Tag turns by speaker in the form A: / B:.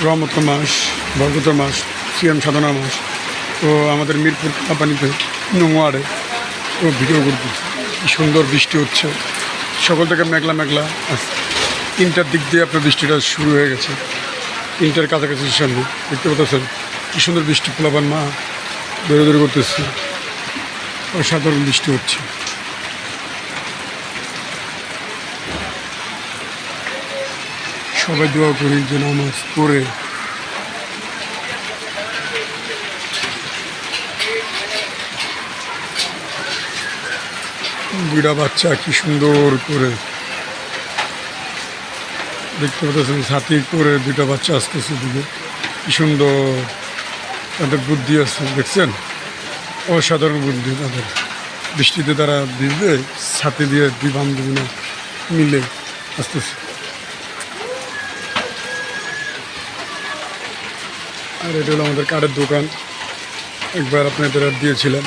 A: রহমতের মাস, বরকতের মাস, সিয়াম সাধনার মাস। তো আমাদের মিরপুর কাঁপানিতে নোংোয়ারে ও ভিডিও করতে কি সুন্দর বৃষ্টি হচ্ছে, সকাল থেকে মেঘলা মেঘলা। তিনটার দিক দিয়ে আপনার বৃষ্টিটা শুরু হয়ে গেছে, তিনটার কাছাকাছি সামনে দেখতে পাচ্ছেন কি সুন্দর বৃষ্টি। পোলাপান মা ধরে ধরে করতেছে, অসাধারণ বৃষ্টি হচ্ছে। সবাই দোয়া করি যে নামাজ পড়ে দুইটা বাচ্চা কি সুন্দর করে দেখতে পাচ্ছেন, ছাতি করে দুইটা বাচ্চা আসতেছে দিকে, কি সুন্দর তাদের বুদ্ধি আছে দেখছেন, অসাধারণ বুদ্ধি তাদের। বৃষ্টিতে তারা ভিজবে, ছাতি দিয়ে দুই বান্ধবী না মিলে আসতেছে। আর এটা হলো আমাদের কাঠের দোকান, একবার আপনাদের দিয়েছিলেন।